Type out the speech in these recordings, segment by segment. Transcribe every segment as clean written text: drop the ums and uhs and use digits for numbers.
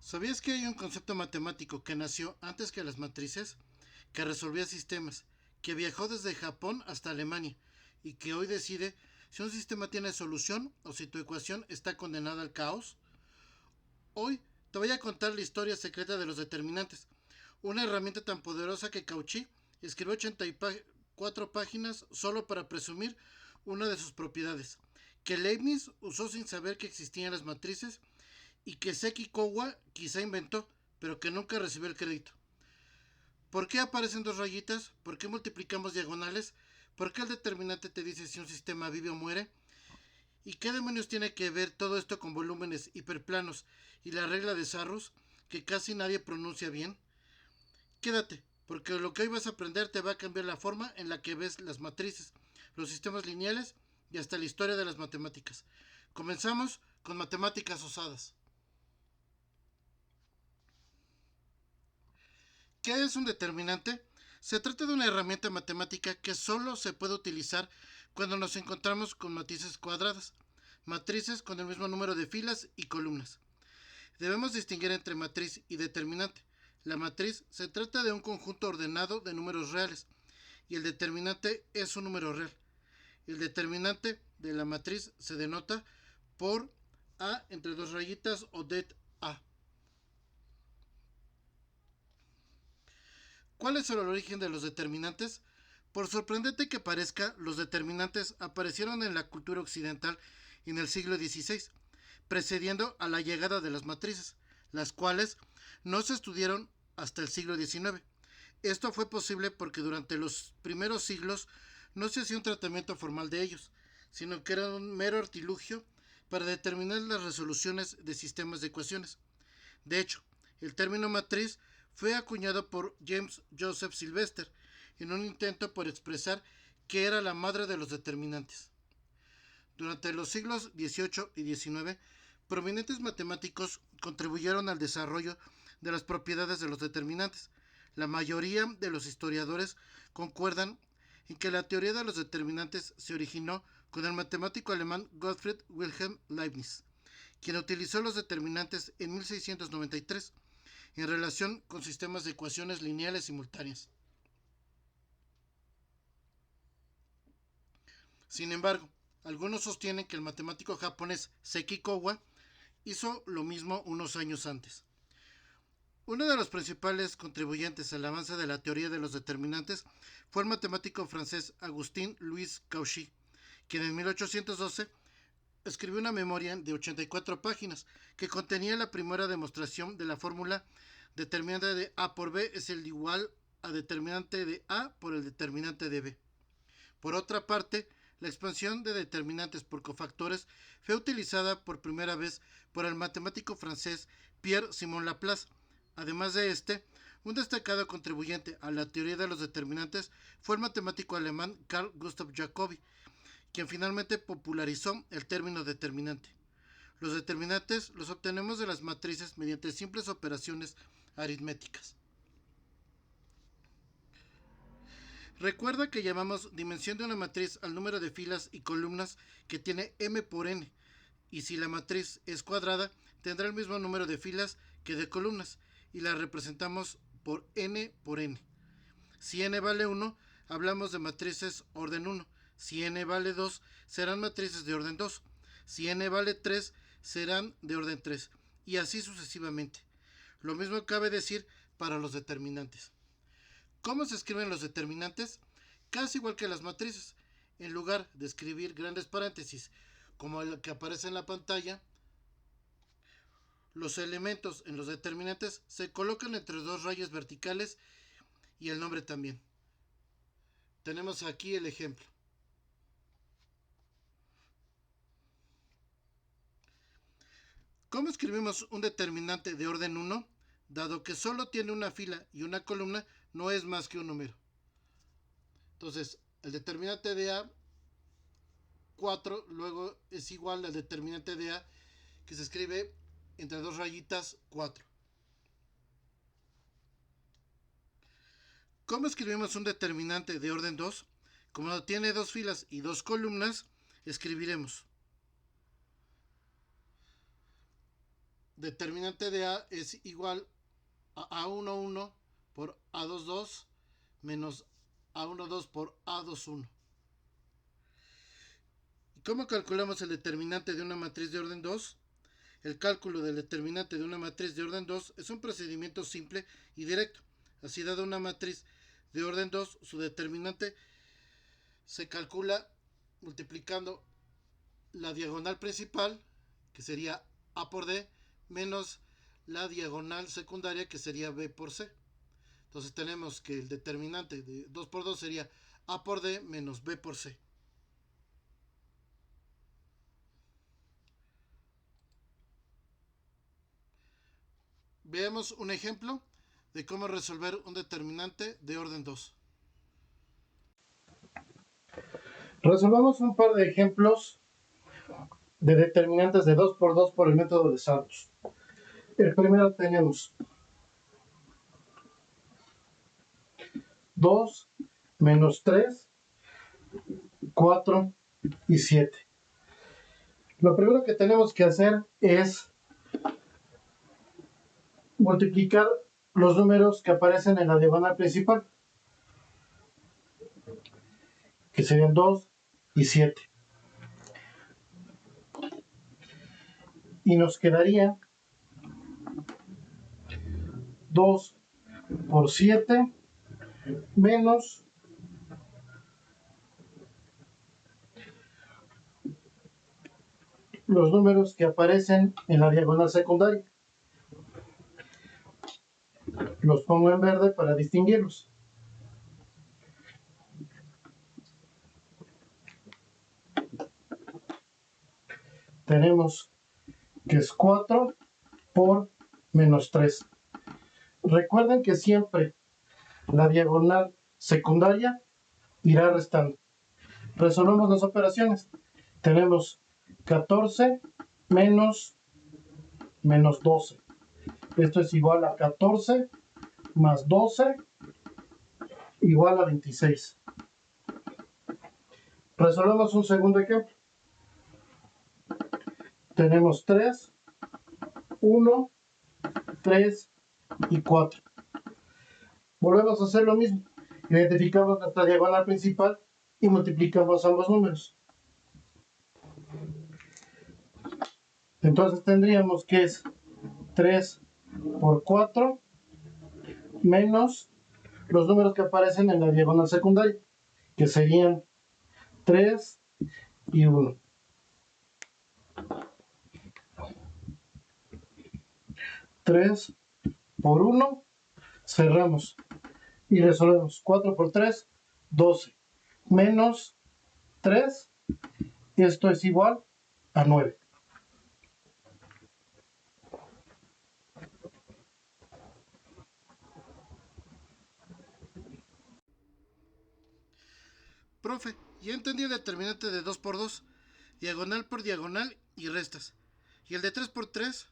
¿Sabías que hay un concepto matemático que nació antes que las matrices, que resolvía sistemas, que viajó desde Japón hasta Alemania y que hoy decide si un sistema tiene solución o si tu ecuación está condenada al caos? Hoy te voy a contar la historia secreta de los determinantes, una herramienta tan poderosa que Cauchy escribió 84 páginas solo para presumir una de sus propiedades, que Leibniz usó sin saber que existían las matrices y que Seki Kowa quizá inventó, pero que nunca recibió el crédito. ¿Por qué aparecen dos rayitas? ¿Por qué multiplicamos diagonales? ¿Por qué el determinante te dice si un sistema vive o muere? ¿Y qué demonios tiene que ver todo esto con volúmenes hiperplanos y la regla de Sarrus, que casi nadie pronuncia bien? Quédate, porque lo que hoy vas a aprender te va a cambiar la forma en la que ves las matrices, los sistemas lineales y hasta la historia de las matemáticas. Comenzamos con matemáticas osadas. ¿Qué es un determinante? Se trata de una herramienta matemática que solo se puede utilizar cuando nos encontramos con matrices cuadradas, matrices con el mismo número de filas y columnas. Debemos distinguir entre matriz y determinante. La matriz se trata de un conjunto ordenado de números reales y el determinante es un número real. El determinante de la matriz se denota por A entre dos rayitas o det A. ¿Cuál es el origen de los determinantes? Por sorprendente que parezca, los determinantes aparecieron en la cultura occidental en el siglo XVI, precediendo a la llegada de las matrices, las cuales no se estudiaron hasta el siglo XIX. Esto fue posible porque durante los primeros siglos no se hacía un tratamiento formal de ellos, sino que era un mero artilugio para determinar las resoluciones de sistemas de ecuaciones. De hecho, el término matriz fue acuñado por James Joseph Sylvester en un intento por expresar que era la madre de los determinantes. Durante los siglos XVIII y XIX, prominentes matemáticos contribuyeron al desarrollo de las propiedades de los determinantes. La mayoría de los historiadores concuerdan en que la teoría de los determinantes se originó con el matemático alemán Gottfried Wilhelm Leibniz, quien utilizó los determinantes en 1693 en relación con sistemas de ecuaciones lineales simultáneas. Sin embargo, algunos sostienen que el matemático japonés Seki Kowa hizo lo mismo unos años antes. Uno de los principales contribuyentes al avance de la teoría de los determinantes fue el matemático francés Agustín Louis Cauchy, quien en 1812 escribió una memoria de 84 páginas que contenía la primera demostración de la fórmula determinante de A por B es el igual a determinante de A por el determinante de B. Por otra parte, la expansión de determinantes por cofactores fue utilizada por primera vez por el matemático francés Pierre-Simon Laplace. Además de este, un destacado contribuyente a la teoría de los determinantes fue el matemático alemán Carl Gustav Jacobi, quien finalmente popularizó el término determinante. Los determinantes los obtenemos de las matrices mediante simples operaciones aritméticas. Recuerda que llamamos dimensión de una matriz al número de filas y columnas que tiene m por n, y si la matriz es cuadrada, tendrá el mismo número de filas que de columnas, y la representamos por n por n. Si n vale 1, hablamos de matrices orden 1. Si n vale 2, serán matrices de orden 2. Si n vale 3, serán de orden 3. Y así sucesivamente. Lo mismo cabe decir para los determinantes. ¿Cómo se escriben los determinantes? Casi igual que las matrices. En lugar de escribir grandes paréntesis, como el que aparece en la pantalla, los elementos en los determinantes se colocan entre dos rayas verticales y el nombre también. Tenemos aquí el ejemplo. ¿Cómo escribimos un determinante de orden 1? Dado que solo tiene una fila y una columna, no es más que un número. Entonces, el determinante de A 4 luego es igual al determinante de A que se escribe entre dos rayitas 4. ¿Cómo escribimos un determinante de orden 2? Como tiene dos filas y dos columnas, escribiremos determinante de A es igual a A11 por A22 menos A12 por A21. ¿Cómo calculamos el determinante de una matriz de orden 2? El cálculo del determinante de una matriz de orden 2 es un procedimiento simple y directo. Así, dada una matriz de orden 2, su determinante se calcula multiplicando la diagonal principal, que sería A por D, menos la diagonal secundaria, que sería B por C. Entonces tenemos que el determinante de 2 por 2 sería A por D menos B por C. Veamos un ejemplo de cómo resolver un determinante de orden 2. Resolvamos un par de ejemplos de determinantes de 2 por 2 por el método de Sarrus. El primero tenemos 2 menos 3, 4 y 7. Lo primero que tenemos que hacer es multiplicar los números que aparecen en la diagonal principal, que serían 2 y 7. Y nos quedaría 2 por 7 menos los números que aparecen en la diagonal secundaria. Los pongo en verde para distinguirlos. Tenemos que es 4 por menos 3. Recuerden que siempre la diagonal secundaria irá restando. Resolvemos las operaciones. Tenemos 14 menos 12. Esto es igual a 14 más 12 igual a 26. Resolvemos un segundo ejemplo. Tenemos 3, 1, 3 y 4. Volvemos a hacer lo mismo. Identificamos nuestra diagonal principal y multiplicamos ambos números. Entonces tendríamos que es 3 por 4 menos los números que aparecen en la diagonal secundaria, que serían 3 y 1. 3 por 1, cerramos y resolvemos. 4 por 3, 12, menos 3, esto es igual a 9. Profe, ya entendí el determinante de 2 por 2, diagonal por diagonal y restas. ¿Y el de 3 por 3?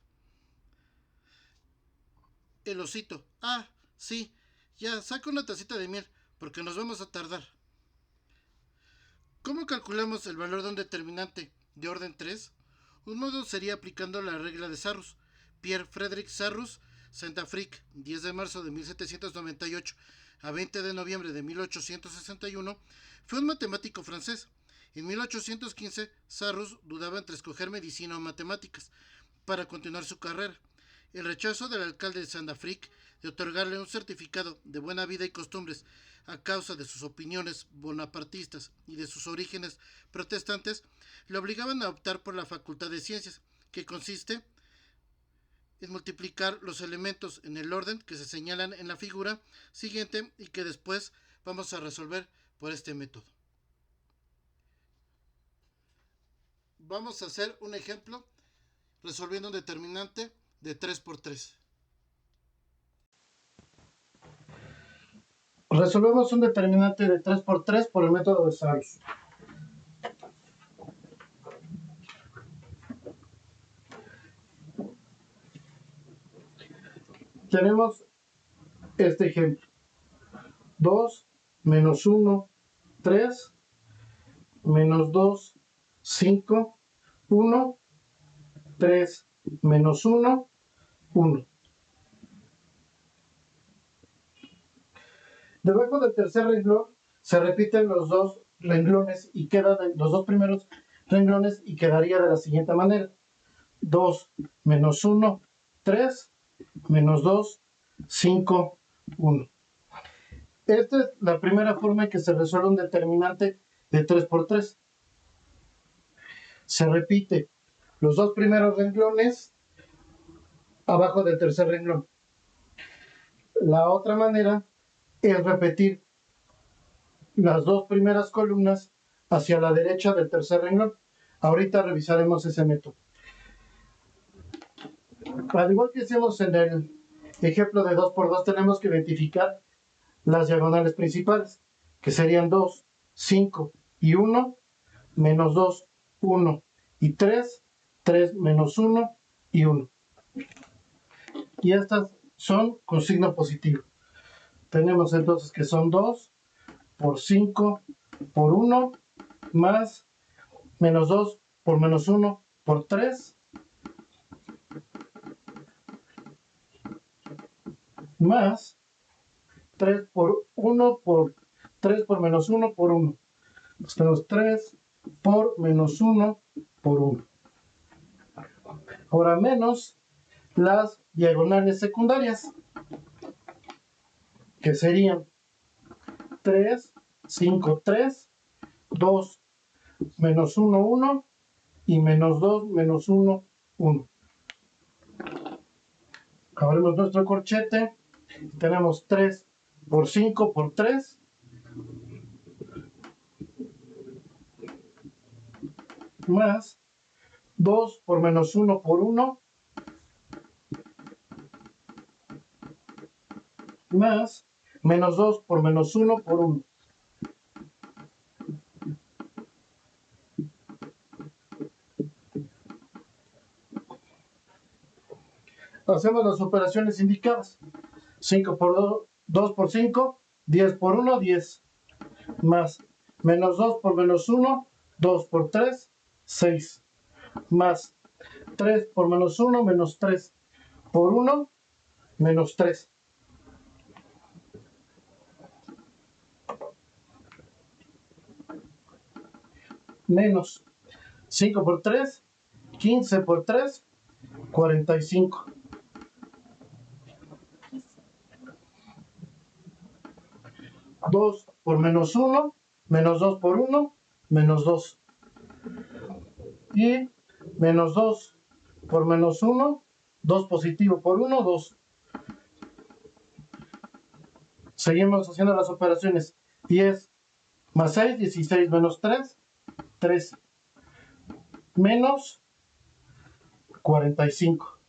El osito. Ah, sí. Ya, saca una tacita de miel, porque nos vamos a tardar. ¿Cómo calculamos el valor de un determinante de orden 3? Un modo sería aplicando la regla de Sarrus. Pierre Frédéric Sarrus, Saint-Affrique, 10 de marzo de 1798 a 20 de noviembre de 1861, fue un matemático francés. En 1815, Sarrus dudaba entre escoger medicina o matemáticas para continuar su carrera. El rechazo del alcalde de Saint-Affrique de otorgarle un certificado de buena vida y costumbres a causa de sus opiniones bonapartistas y de sus orígenes protestantes, le obligaban a optar por la Facultad de Ciencias, que consiste en multiplicar los elementos en el orden que se señalan en la figura siguiente y que después vamos a resolver por este método. Vamos a hacer un ejemplo resolviendo un determinante de 3 por 3. Resolvemos un determinante de 3 por 3 por el método de Sarrus. Tenemos este ejemplo. 2 menos 1, 3, menos 2, 5, 1, 3 menos 1, 1. Debajo del tercer renglón se repiten los dos renglones y quedan los dos primeros renglones y quedaría de la siguiente manera. 2 menos 1, 3, menos 2, 5, 1. Esta es la primera forma en que se resuelve un determinante de 3 por 3. Se repite los dos primeros renglones abajo del tercer renglón. La otra manera es repetir las dos primeras columnas hacia la derecha del tercer renglón. Ahorita revisaremos ese método. Al igual que hicimos en el ejemplo de 2 por 2, tenemos que identificar las diagonales principales, que serían 2, 5 y 1, menos 2, 1 y 3, 3 menos 1 y 1. Y estas son con signo positivo. Tenemos entonces que son 2 por 5 por 1 más menos 2 por menos 1 por 3 más 3 por 1 por 3 por menos 1 por 1. Entonces tenemos 3 por menos 1 por 1. Ahora menos las diagonales secundarias, que serían 3, 5, 3, 2, menos 1, 1 y menos 2, menos 1, 1. Abrimos nuestro corchete. Tenemos 3 por 5 por 3. Más 2 por menos 1 por 1. Más menos 2 por menos 1 por 1. Hacemos las operaciones indicadas. 5 por 2, 2 por 5, 10 por 1, 10. Más menos 2 por menos 1, 2 por 3, 6. Más 3 por menos 1, menos 3 por 1, menos 3. Menos 5 por 3, 15 por 3, 45. Dos por menos 1, menos 2 por 1, menos 2. Y menos 2 por menos 1, 2 positivo por 1, 2. Seguimos haciendo las operaciones. 10 más 6, 16 menos 3, 3. Menos 45.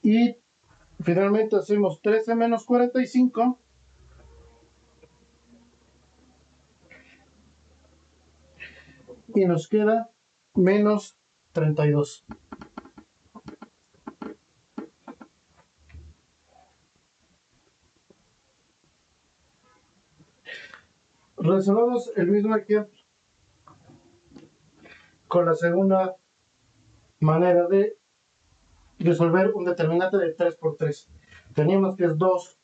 Y finalmente hacemos 13 menos 45. Y nos queda menos 32. Resolvamos el mismo ejemplo con la segunda manera de resolver un determinante de 3 por 3. Teníamos que es 2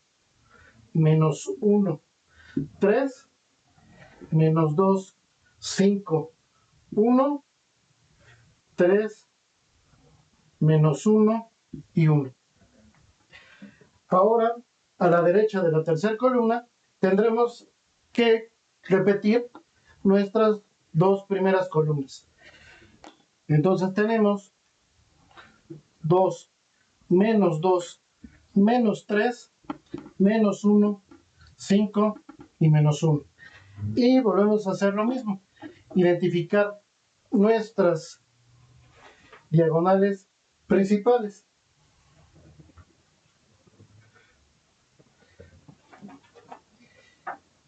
menos 1, 3, menos 2, 5, 1, 3, menos 1 y 1. Ahora, a la derecha de la tercera columna, tendremos que repetir nuestras dos primeras columnas. Entonces tenemos 2, menos 2, menos 3, menos 1, 5 y menos 1. Y volvemos a hacer lo mismo. Identificar nuestras diagonales principales.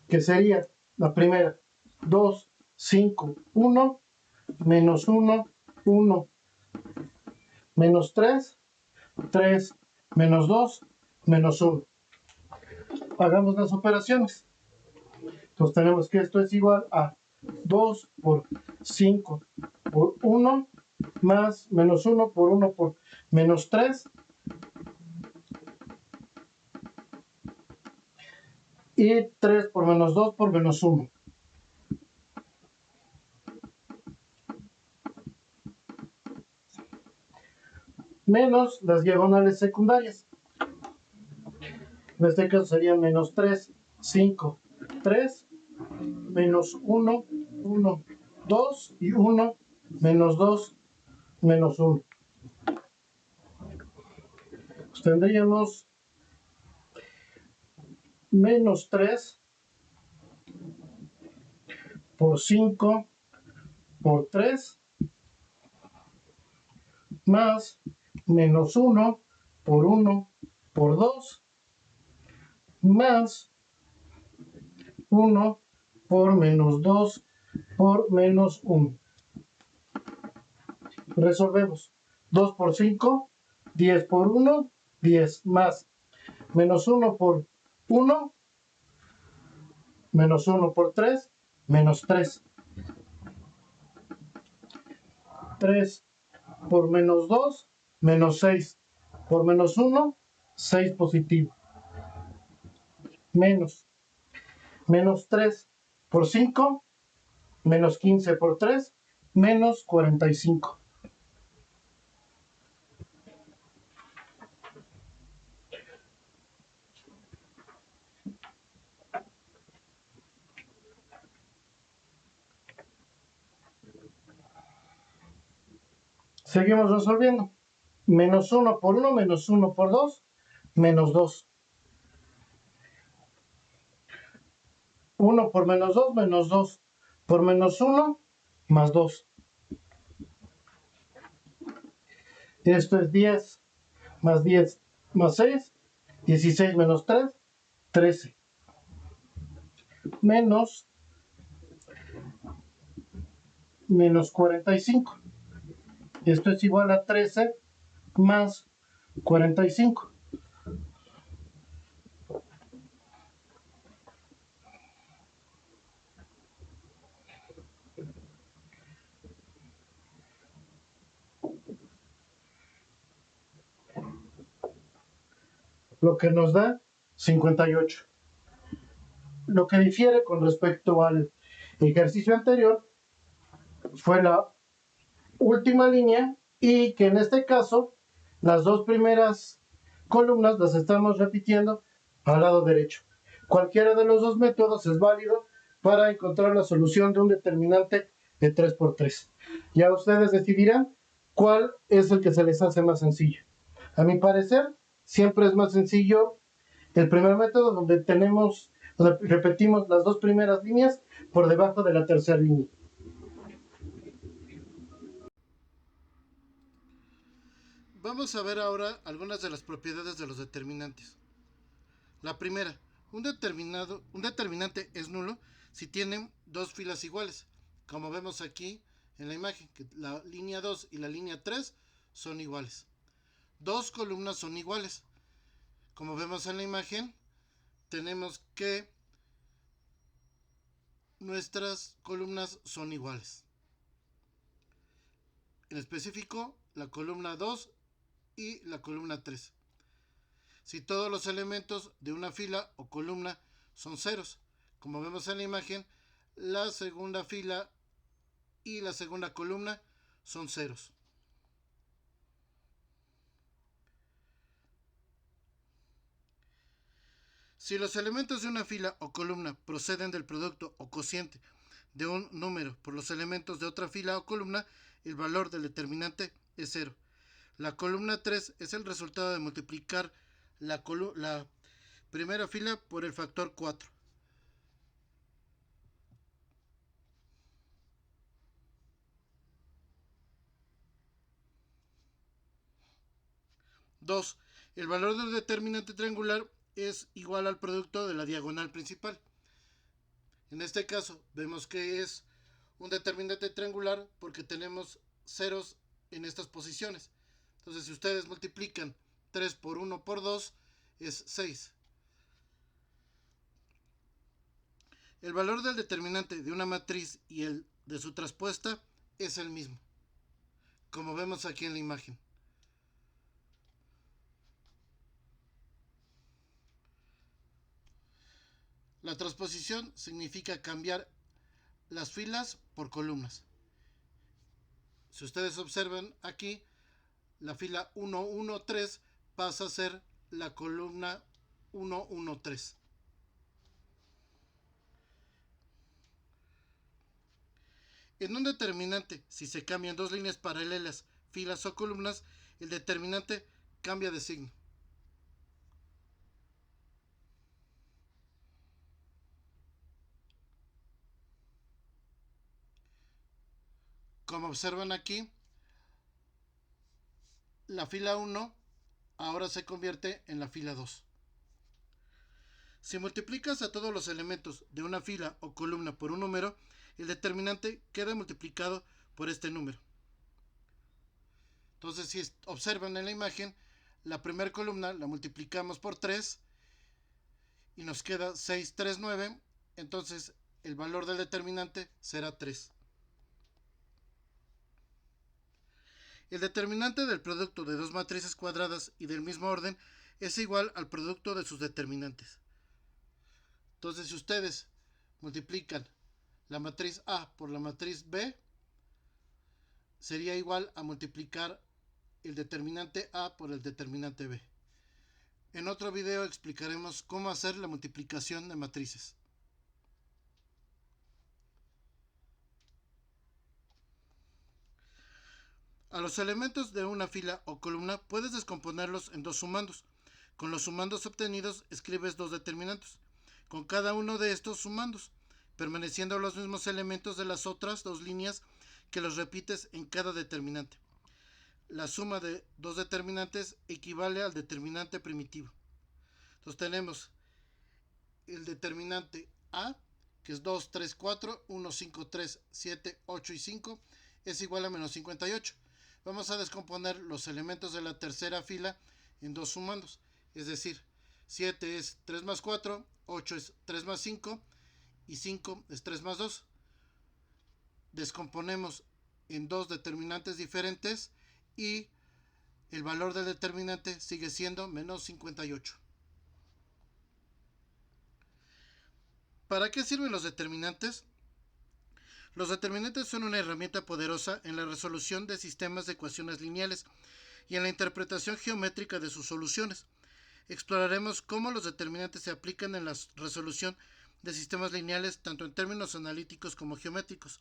Que sería la primera, 2, 5, 1, menos 1, 1, menos 3, 3, menos 2, menos 1. Hagamos las operaciones. Entonces tenemos que esto es igual a 2 por 5 por 1 más menos 1 por 1 por menos 3 y 3 por menos 2 por menos 1. Menos las diagonales secundarias. En este caso serían menos 3, 5, 3, menos 1, 1, 2 y 1, menos 2, menos 1. Pues tendríamos menos 3 por 5 por 3 más menos 1 por 1 por 2 más 1 por menos 2 por menos 1. Resolvemos. 2 por 5, 10 por 1, 10 más menos 1 por 1, menos 1 por 3, menos 3. 3 por menos 2, menos 6. Por menos 1, 6 positivo. Menos 3 por 5, menos 15 por 3, menos 45. Seguimos resolviendo. Menos 1 por 1, menos 1 por 2, menos 2. 1 por menos 2, menos 2. Por menos 1, más 2. Esto es 10 más 10 más 6. 16 menos 3, 13. Menos 45. Esto es igual a 13 más 45. Lo que nos da 58. Lo que difiere con respecto al ejercicio anterior fue la última línea y que en este caso las dos primeras columnas las estamos repitiendo al lado derecho. Cualquiera de los dos métodos es válido para encontrar la solución de un determinante de 3×3. Ya ustedes decidirán cuál es el que se les hace más sencillo. A mi parecer, siempre es más sencillo el primer método donde repetimos las dos primeras líneas por debajo de la tercera línea. Vamos a ver ahora algunas de las propiedades de los determinantes. La primera, un determinante es nulo si tienen dos filas iguales. Como vemos aquí en la imagen, que la línea 2 y la línea 3 son iguales. Dos columnas son iguales. Como vemos en la imagen, tenemos que nuestras columnas son iguales. En específico, la columna 2 y la columna 3. Si todos los elementos de una fila o columna son ceros, como vemos en la imagen, la segunda fila y la segunda columna son ceros. Si los elementos de una fila o columna proceden del producto o cociente de un número por los elementos de otra fila o columna, el valor del determinante es 0. La columna 3 es el resultado de multiplicar la primera fila por el factor 4. 2. El valor del determinante triangular es igual al producto de la diagonal principal. En este caso, vemos que es un determinante triangular porque tenemos ceros en estas posiciones. Entonces, si ustedes multiplican 3 por 1 por 2, es 6. El valor del determinante de una matriz y el de su traspuesta es el mismo, como vemos aquí en la imagen. La transposición significa cambiar las filas por columnas. Si ustedes observan aquí, la fila 113 pasa a ser la columna 113. En un determinante, si se cambian dos líneas paralelas, filas o columnas, el determinante cambia de signo. Como observan aquí, la fila 1 ahora se convierte en la fila 2. Si multiplicas a todos los elementos de una fila o columna por un número, el determinante queda multiplicado por este número. Entonces, si observan en la imagen, la primera columna la multiplicamos por 3 y nos queda 6, 3, 9. Entonces, el valor del determinante será 3. El determinante del producto de dos matrices cuadradas y del mismo orden es igual al producto de sus determinantes. Entonces, si ustedes multiplican la matriz A por la matriz B, sería igual a multiplicar el determinante A por el determinante B. En otro video explicaremos cómo hacer la multiplicación de matrices. A los elementos de una fila o columna puedes descomponerlos en dos sumandos. Con los sumandos obtenidos escribes dos determinantes, con cada uno de estos sumandos, permaneciendo los mismos elementos de las otras dos líneas que los repites en cada determinante. La suma de dos determinantes equivale al determinante primitivo. Entonces tenemos el determinante A, que es 2, 3, 4, 1, 5, 3, 7, 8 y 5, es igual a menos 58. Vamos a descomponer los elementos de la tercera fila en dos sumandos, es decir, 7 es 3 más 4, 8 es 3 más 5 y 5 es 3 más 2. Descomponemos en dos determinantes diferentes y el valor del determinante sigue siendo menos 58. ¿Para qué sirven los determinantes? Los determinantes son una herramienta poderosa en la resolución de sistemas de ecuaciones lineales y en la interpretación geométrica de sus soluciones. Exploraremos cómo los determinantes se aplican en la resolución de sistemas lineales tanto en términos analíticos como geométricos,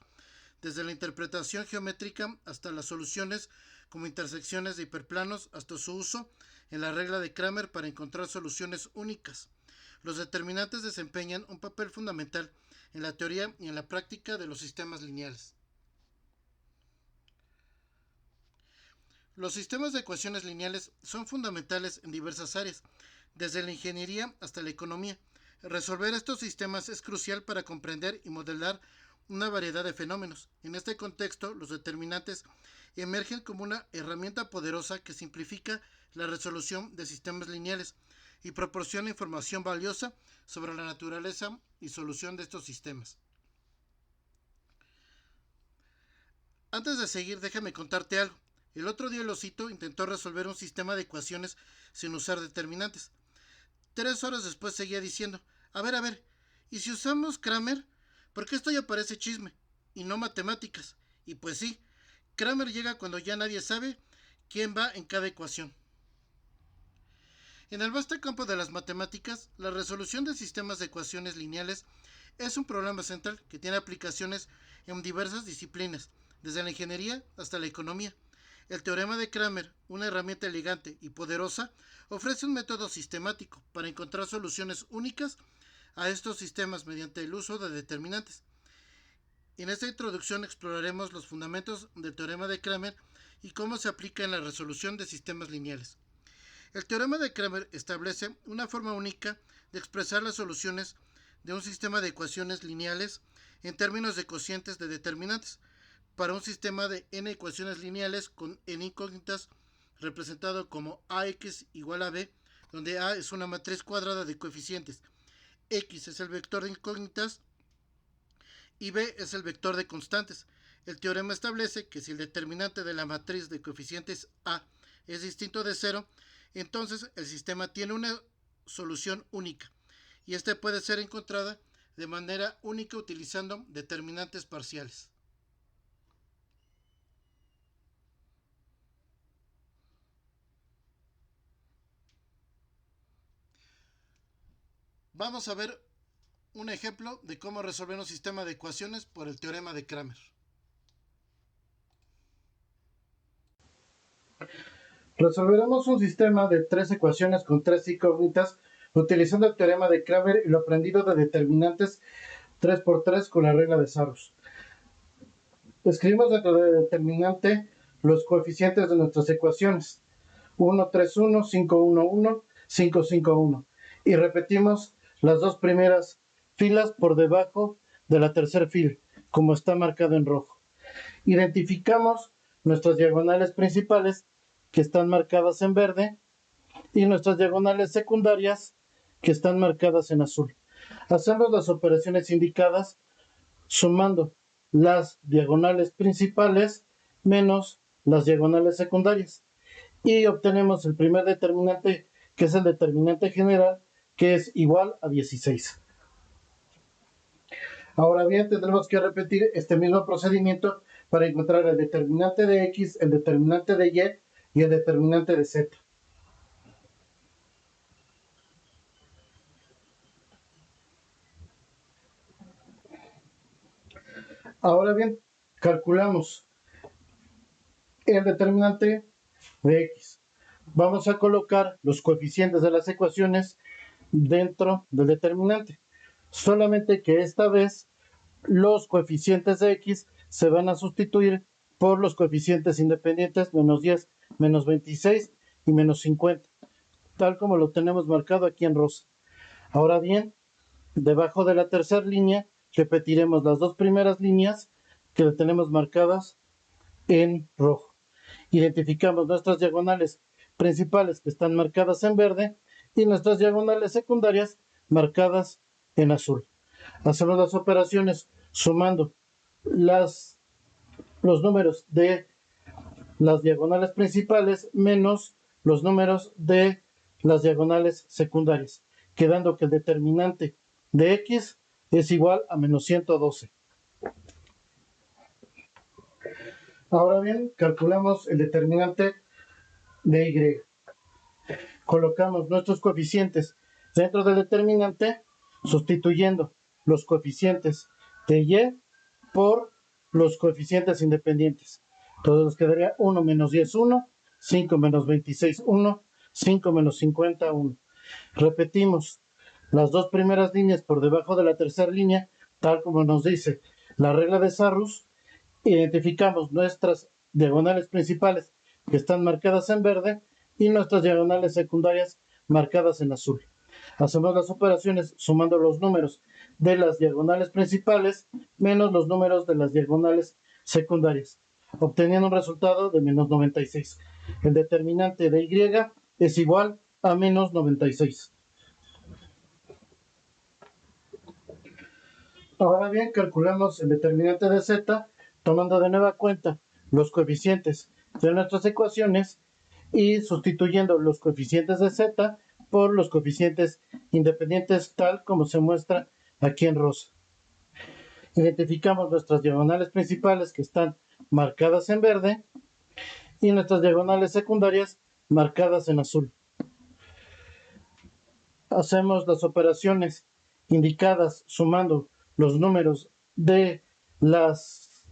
desde la interpretación geométrica hasta las soluciones como intersecciones de hiperplanos hasta su uso en la regla de Cramer para encontrar soluciones únicas. Los determinantes desempeñan un papel fundamental en la teoría y en la práctica de los sistemas lineales. Los sistemas de ecuaciones lineales son fundamentales en diversas áreas, desde la ingeniería hasta la economía. Resolver estos sistemas es crucial para comprender y modelar una variedad de fenómenos. En este contexto, los determinantes emergen como una herramienta poderosa que simplifica la resolución de sistemas lineales y proporciona información valiosa sobre la naturaleza y solución de estos sistemas. Antes de seguir, déjame contarte algo. El otro día el osito intentó resolver un sistema de ecuaciones sin usar determinantes. 3 horas después seguía diciendo, a ver, ¿y si usamos Cramer? Porque esto ya parece chisme, y no matemáticas. Y pues sí, Cramer llega cuando ya nadie sabe quién va en cada ecuación. En el vasto campo de las matemáticas, la resolución de sistemas de ecuaciones lineales es un problema central que tiene aplicaciones en diversas disciplinas, desde la ingeniería hasta la economía. El teorema de Cramer, una herramienta elegante y poderosa, ofrece un método sistemático para encontrar soluciones únicas a estos sistemas mediante el uso de determinantes. En esta introducción exploraremos los fundamentos del teorema de Cramer y cómo se aplica en la resolución de sistemas lineales. El teorema de Cramer establece una forma única de expresar las soluciones de un sistema de ecuaciones lineales en términos de cocientes de determinantes para un sistema de n ecuaciones lineales con n incógnitas representado como ax igual a b, donde a es una matriz cuadrada de coeficientes, x es el vector de incógnitas y b es el vector de constantes. El teorema establece que si el determinante de la matriz de coeficientes A es distinto de 0, entonces el sistema tiene una solución única y esta puede ser encontrada de manera única utilizando determinantes parciales. Vamos a ver un ejemplo de cómo resolver un sistema de ecuaciones por el teorema de Cramer. Resolveremos un sistema de tres ecuaciones con tres incógnitas utilizando el teorema de Cramer y lo aprendido de determinantes 3×3 con la regla de Sarrus. Escribimos dentro del determinante los coeficientes de nuestras ecuaciones: 1, 3, 1, 5, 1, 1, 5, 5, 1. Y repetimos las dos primeras filas por debajo de la tercera fila, como está marcado en rojo. Identificamos nuestras diagonales principales, que están marcadas en verde, y nuestras diagonales secundarias, que están marcadas en azul. Hacemos las operaciones indicadas sumando las diagonales principales menos las diagonales secundarias. Y obtenemos el primer determinante, que es el determinante general, que es igual a 16. Ahora bien, tendremos que repetir este mismo procedimiento para encontrar el determinante de X, el determinante de Y y el determinante de Z. Ahora bien, calculamos el determinante de X. Vamos a colocar los coeficientes de las ecuaciones dentro del determinante. Solamente que esta vez los coeficientes de X se van a sustituir por los coeficientes independientes menos 10, menos 26 y menos 50, tal como lo tenemos marcado aquí en rosa. Ahora bien, debajo de la tercera línea repetiremos las dos primeras líneas que tenemos marcadas en rojo. Identificamos nuestras diagonales principales, que están marcadas en verde, y nuestras diagonales secundarias marcadas en azul. Hacemos las operaciones sumando los números de las diagonales principales menos los números de las diagonales secundarias, quedando que el determinante de X es igual a menos 112. Ahora bien, calculamos el determinante de Y. Colocamos nuestros coeficientes dentro del determinante, sustituyendo los coeficientes de Y por los coeficientes independientes. Entonces nos quedaría 1 menos 10, 1, 5 menos 26, 1, 5 menos 50, 1. Repetimos las dos primeras líneas por debajo de la tercera línea, tal como nos dice la regla de Sarrus. Identificamos nuestras diagonales principales, que están marcadas en verde, y nuestras diagonales secundarias marcadas en azul. Hacemos las operaciones sumando los números de las diagonales principales menos los números de las diagonales secundarias, obteniendo un resultado de menos 96. El determinante de Y es igual a menos 96. Ahora bien, calculamos el determinante de Z tomando de nueva cuenta los coeficientes de nuestras ecuaciones y sustituyendo los coeficientes de Z por los coeficientes independientes, tal como se muestra aquí en rosa. Identificamos nuestras diagonales principales, que están marcadas en verde, y nuestras diagonales secundarias marcadas en azul. Hacemos las operaciones indicadas sumando los números de las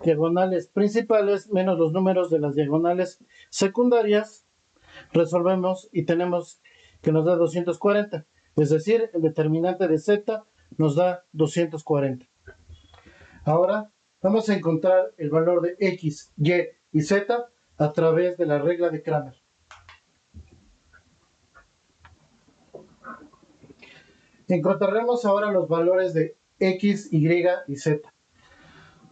diagonales principales menos los números de las diagonales secundarias. Resolvemos y tenemos que nos da 240, es decir, el determinante de Z nos da 240. Ahora vamos a encontrar el valor de X, Y y Z a través de la regla de Cramer. Encontraremos ahora los valores de X, Y y Z.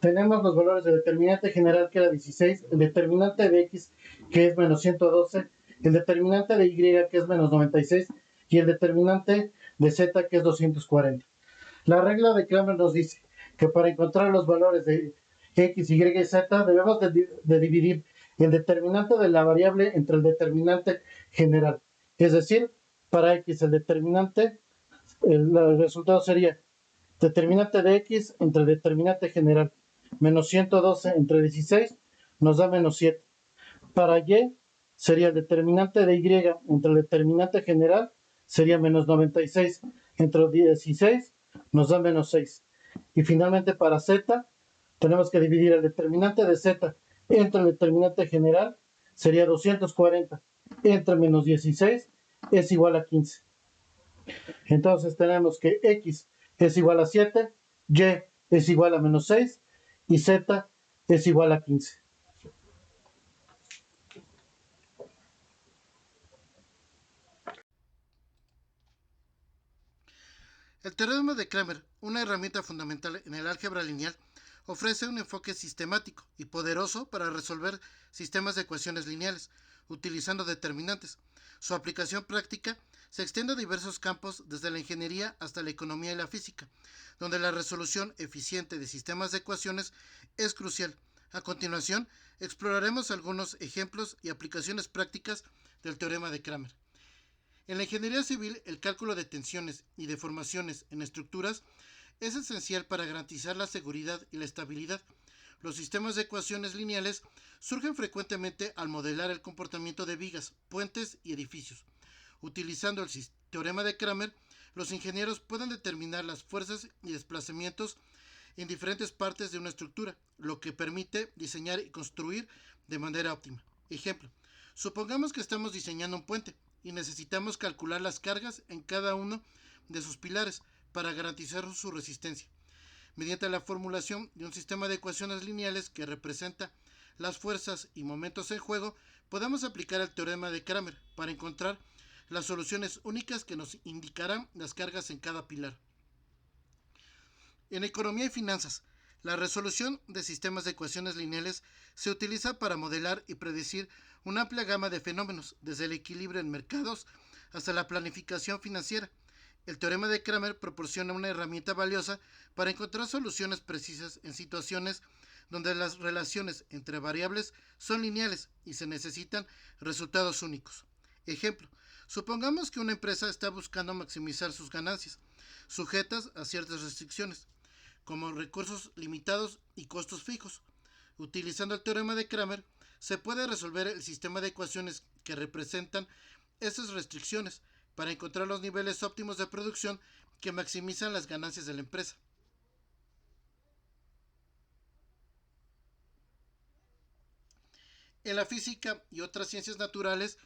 Tenemos los valores del determinante general, que era 16, el determinante de X, que es menos 112, el determinante de Y, que es menos 96, y el determinante de Z, que es 240. La regla de Cramer nos dice que para encontrar los valores de x, y y z, debemos de dividir el determinante de la variable entre el determinante general. Es decir, para x el determinante, el resultado sería determinante de x entre determinante general. Menos 112 entre 16 nos da menos 7. Para y sería el determinante de y entre el determinante general, sería menos 96 entre 16 nos da menos 6. Y finalmente para z, tenemos que dividir el determinante de z entre el determinante general, sería 240 entre menos 16 es igual a 15. Entonces tenemos que x es igual a 7, y es igual a menos 6 y z es igual a 15. El teorema de Kramer, una herramienta fundamental en el álgebra lineal, ofrece un enfoque sistemático y poderoso para resolver sistemas de ecuaciones lineales, utilizando determinantes. Su aplicación práctica se extiende a diversos campos, desde la ingeniería hasta la economía y la física, donde la resolución eficiente de sistemas de ecuaciones es crucial. A continuación, exploraremos algunos ejemplos y aplicaciones prácticas del teorema de Kramer. En la ingeniería civil, el cálculo de tensiones y deformaciones en estructuras es esencial para garantizar la seguridad y la estabilidad. Los sistemas de ecuaciones lineales surgen frecuentemente al modelar el comportamiento de vigas, puentes y edificios. Utilizando el teorema de Kramer, los ingenieros pueden determinar las fuerzas y desplazamientos en diferentes partes de una estructura, lo que permite diseñar y construir de manera óptima. Ejemplo: supongamos que estamos diseñando un puente y necesitamos calcular las cargas en cada uno de sus pilares para garantizar su resistencia. Mediante la formulación de un sistema de ecuaciones lineales que representa las fuerzas y momentos en juego, podemos aplicar el teorema de Kramer para encontrar las soluciones únicas que nos indicarán las cargas en cada pilar. En economía y finanzas, la resolución de sistemas de ecuaciones lineales se utiliza para modelar y predecir una amplia gama de fenómenos, desde el equilibrio en mercados hasta la planificación financiera. El teorema de Kramer proporciona una herramienta valiosa para encontrar soluciones precisas en situaciones donde las relaciones entre variables son lineales y se necesitan resultados únicos. Ejemplo: supongamos que una empresa está buscando maximizar sus ganancias, sujetas a ciertas restricciones, como recursos limitados y costos fijos. Utilizando el teorema de Kramer, se puede resolver el sistema de ecuaciones que representan esas restricciones para encontrar los niveles óptimos de producción que maximizan las ganancias de la empresa. En la física y otras ciencias naturales,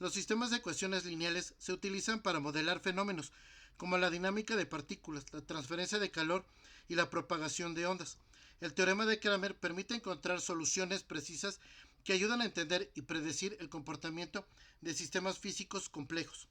los sistemas de ecuaciones lineales se utilizan para modelar fenómenos como la dinámica de partículas, la transferencia de calor y la propagación de ondas. El teorema de Kramer permite encontrar soluciones precisas que ayudan a entender y predecir el comportamiento de sistemas físicos complejos.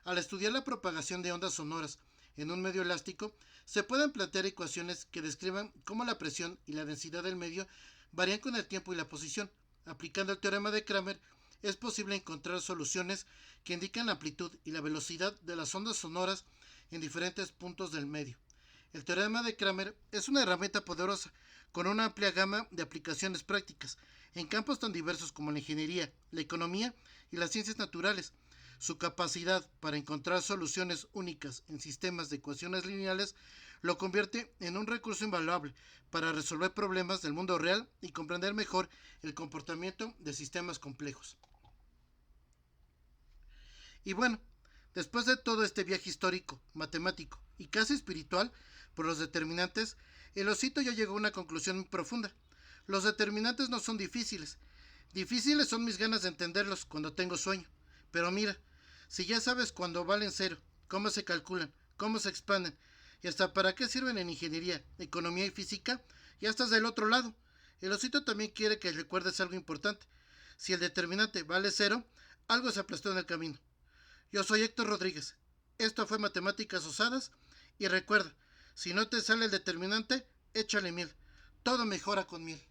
Al estudiar la propagación de ondas sonoras en un medio elástico, se pueden plantear ecuaciones que describan cómo la presión y la densidad del medio varían con el tiempo y la posición. Aplicando el teorema de Kramer, es posible encontrar soluciones que indican la amplitud y la velocidad de las ondas sonoras en diferentes puntos del medio. El teorema de Kramer es una herramienta poderosa, con una amplia gama de aplicaciones prácticas, en campos tan diversos como la ingeniería, la economía y las ciencias naturales. Su capacidad para encontrar soluciones únicas en sistemas de ecuaciones lineales lo convierte en un recurso invaluable para resolver problemas del mundo real y comprender mejor el comportamiento de sistemas complejos. Y bueno, después de todo este viaje histórico, matemático y casi espiritual por los determinantes, el osito ya llegó a una conclusión muy profunda. Los determinantes no son difíciles. Difíciles son mis ganas de entenderlos cuando tengo sueño. Pero mira, si ya sabes cuándo valen cero, cómo se calculan, cómo se expanden y hasta para qué sirven en ingeniería, economía y física, ya estás del otro lado. El osito también quiere que recuerdes algo importante. Si el determinante vale cero, algo se aplastó en el camino. Yo soy Héctor Rodríguez. Esto fue Matemáticas Osadas. Y recuerda, si no te sale el determinante, échale miel. Todo mejora con miel.